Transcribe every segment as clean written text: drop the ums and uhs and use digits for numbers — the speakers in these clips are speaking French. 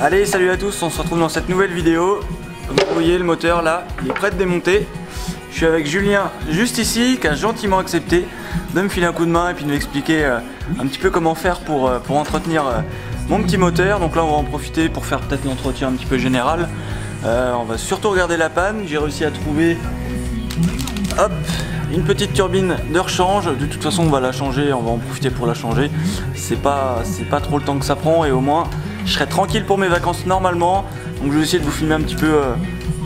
Allez, salut à tous, on se retrouve dans cette nouvelle vidéo. Comme vous voyez, le moteur là, il est prêt de démonter. Je suis avec Julien juste ici, qui a gentiment accepté de me filer un coup de main et puis de m'expliquer un petit peu comment faire pour entretenir mon petit moteur. Donc là, on va en profiter pour faire peut-être l'entretien un petit peu général. On va surtout regarder la panne. J'ai réussi à trouver hop, une petite turbine de rechange. De toute façon, on va la changer, on va en profiter pour la changer. C'est pas trop le temps que ça prend et au moins je serai tranquille pour mes vacances normalement. Donc je vais essayer de vous filmer un petit peu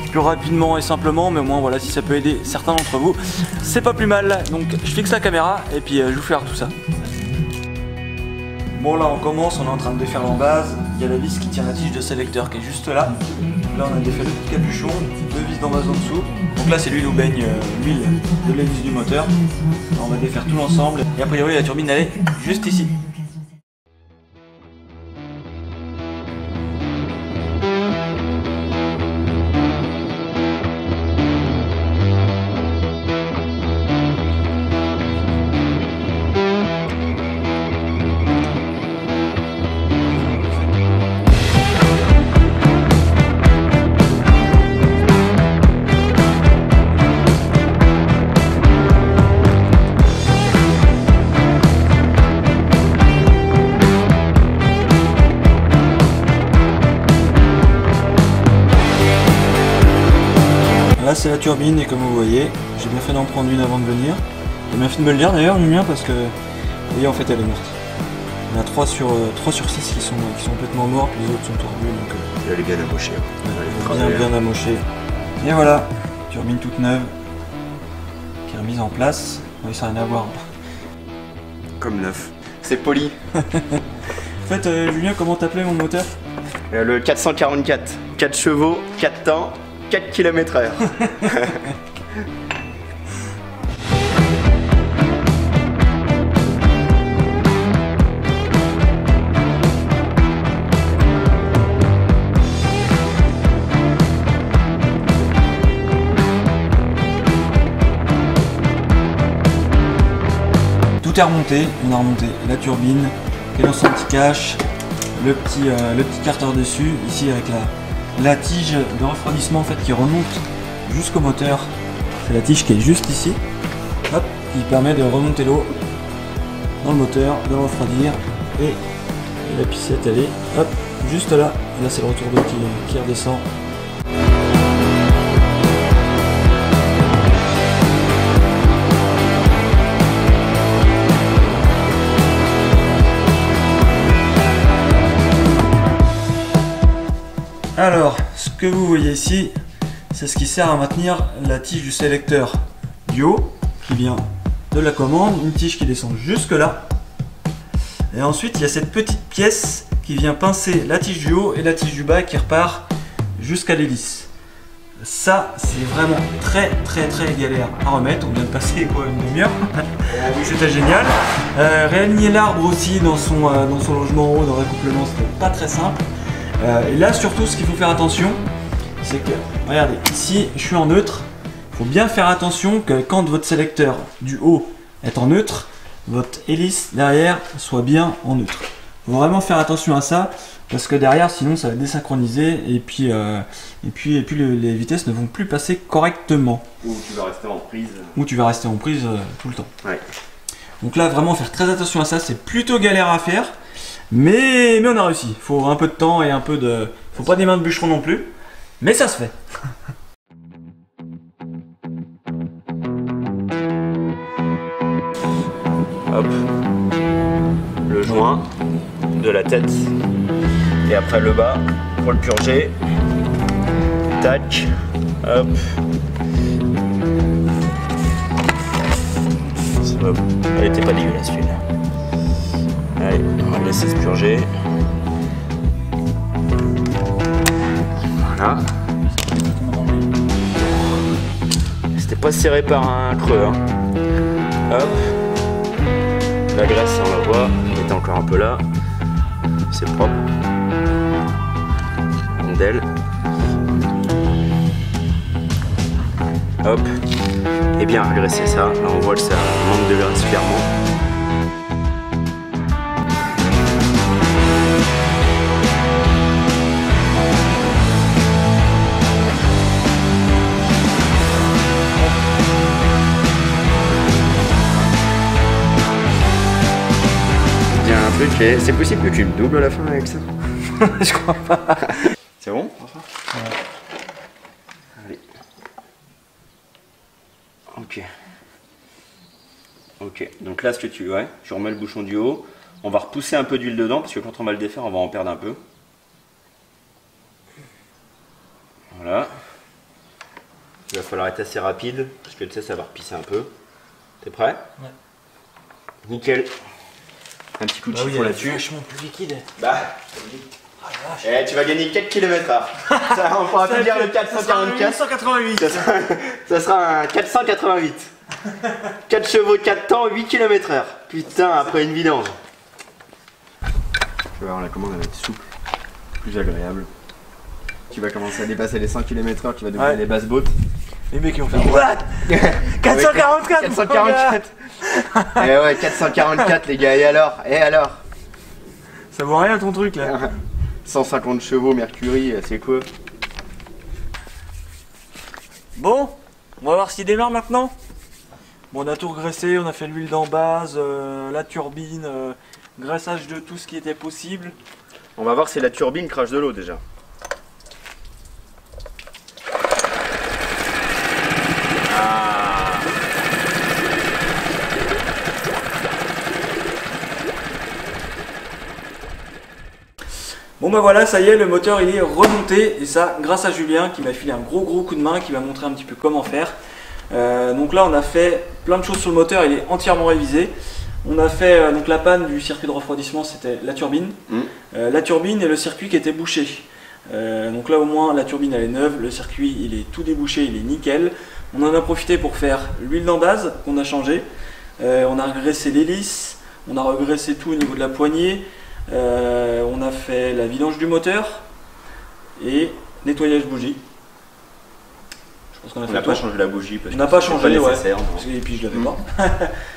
plus rapidement et simplement, mais au moins voilà, si ça peut aider certains d'entre vous, c'est pas plus mal. Donc je fixe la caméra et puis je vous fais tout ça. Bon, là on commence, on est en train de défaire l'embase. Il y a la vis qui tient la tige de sélecteur qui est juste là. Là on a défait le petit capuchon, deux vis d'embase en dessous. Donc là c'est l'huile où baigne l'huile de l'hélice du moteur. Là, on va défaire tout l'ensemble et a priori la turbine elle est juste ici. Là c'est la turbine et comme vous voyez, j'ai bien fait d'en prendre une avant de venir. J'ai bien fait de me le dire d'ailleurs, Julien, parce que vous voyez en fait elle est morte. Il y en a 3 sur 6 qui sont complètement morts, puis les autres sont tordus. Donc elle est bien amochée. Bien amochée. Et voilà, turbine toute neuve qui est remise en place. Oui, ça n'a rien à voir. Comme neuf. C'est poli. En fait, Julien, comment t'appelais mon moteur? Le 444. 4 chevaux, 4 temps. 4 km/h. Tout est remonté, on a remonté la turbine, cadence anti-cache, le petit carter dessus, ici avec la tige de refroidissement en fait qui remonte jusqu'au moteur. C'est la tige qui est juste ici, hop, qui permet de remonter l'eau dans le moteur, de le refroidir et la piscette elle est hop, juste là. Là c'est le retour d'eau qui redescend. Alors, ce que vous voyez ici, c'est ce qui sert à maintenir la tige du sélecteur du haut, qui vient de la commande, une tige qui descend jusque là. Et ensuite, il y a cette petite pièce qui vient pincer la tige du haut et la tige du bas qui repart jusqu'à l'hélice. Ça, c'est vraiment très galère à remettre. On vient de passer quoi, une demi-heure. C'était génial. Réaligner l'arbre aussi dans son logement en haut, dans l'accouplement, c'était pas très simple. Et là surtout ce qu'il faut faire attention, c'est que, regardez, ici je suis en neutre, il faut bien faire attention que quand votre sélecteur du haut est en neutre, votre hélice derrière soit bien en neutre. Il faut vraiment faire attention à ça, parce que derrière sinon ça va désynchroniser et puis les vitesses ne vont plus passer correctement. Ou tu vas rester en prise. Ou tu vas rester en prise tout le temps. Ouais. Donc là vraiment faire très attention à ça, c'est plutôt galère à faire. Mais on a réussi, il faut un peu de temps et un peu de... Faut pas des mains de bûcheron non plus, mais ça se fait. Hop. Le joint de la tête. Et après le bas pour le purger. Tac. Hop. Elle était pas dégueulasse celui-là. Allez, on va le laisser se purger. Voilà. C'était pas serré par un creux. Hein. Hop. La graisse, on la voit, elle est encore un peu là. C'est propre. Rondelle. Hop. Et bien agresser ça. Là on voit que ça manque de graisse clairement. Ok, c'est possible que tu me doubles à la fin avec ça? Je crois pas. C'est bon, François? Ouais. Allez. Ok. Ok, donc là ce que tu remets le bouchon du haut. On va repousser un peu d'huile dedans parce que quand on va le défaire, on va en perdre un peu. Voilà. Il va falloir être assez rapide parce que tu sais, ça va repisser un peu. T'es prêt? Ouais. Nickel. Un petit coup de chiffon là-dessus. Vachement plus liquide. Bah, tu vas gagner 4 km/h. On pourra plus dire le 444. 488. Ça sera un 488. 4 chevaux, 4 temps, 8 km/h. Putain, après une vidange. Tu vas voir, la commande elle va être souple, plus agréable. Tu vas commencer à dépasser les 100 km/h, tu vas devenir les basses bottes. Les mecs ils vont faire what? 444. 444. Et ouais, 444 les gars, et alors? Ça vaut rien ton truc là. 150 chevaux Mercury, c'est quoi? Bon, on va voir s'il démarre maintenant. Bon, on a tout regraissé, on a fait l'huile d'embase, la turbine, graissage de tout ce qui était possible. On va voir si la turbine crache de l'eau déjà. Bon bah voilà, ça y est, le moteur il est remonté et ça grâce à Julien qui m'a filé un gros coup de main, qui m'a montré un petit peu comment faire. Donc là on a fait plein de choses sur le moteur, il est entièrement révisé. On a fait donc la panne du circuit de refroidissement, c'était la turbine. La turbine et le circuit qui était bouché. Donc là au moins la turbine elle est neuve, le circuit il est tout débouché, il est nickel. On en a profité pour faire l'huile d'embase qu'on a changé. On a regraissé l'hélice, on a regraissé tout au niveau de la poignée. On a fait la vidange du moteur et nettoyage bougie. Je pense qu'on a fait. On n'a pas changé la bougie parce on n'a pas changé, et puis je l'avais pas.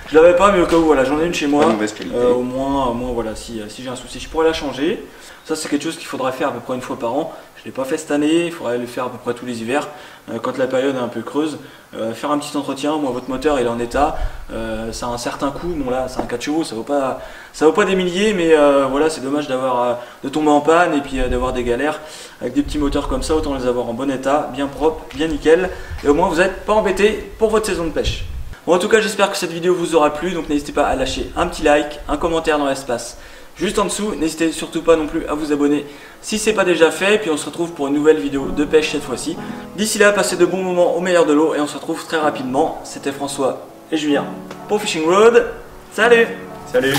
Je l'avais pas, mais au cas où voilà, j'en ai une chez moi. Au moins voilà, si j'ai un souci, je pourrais la changer. Ça c'est quelque chose qu'il faudrait faire à peu près une fois par an. Je l'ai pas fait cette année, il faudrait le faire à peu près tous les hivers, quand la période est un peu creuse. Faire un petit entretien, moi votre moteur il est en état, ça a un certain coût, bon là c'est un 4 chevaux, ça vaut pas des milliers, mais voilà c'est dommage de tomber en panne et puis d'avoir des galères. Avec des petits moteurs comme ça, autant les avoir en bon état, bien propre, bien nickel, et au moins vous n'êtes pas embêté pour votre saison de pêche. Bon, en tout cas j'espère que cette vidéo vous aura plu, donc n'hésitez pas à lâcher un petit like, un commentaire dans l'espace juste en dessous, n'hésitez surtout pas non plus à vous abonner si ce n'est pas déjà fait, et puis on se retrouve pour une nouvelle vidéo de pêche cette fois-ci. D'ici là, passez de bons moments au meilleur de l'eau et on se retrouve très rapidement. C'était François et Julien pour Fishing Road. Salut! Salut!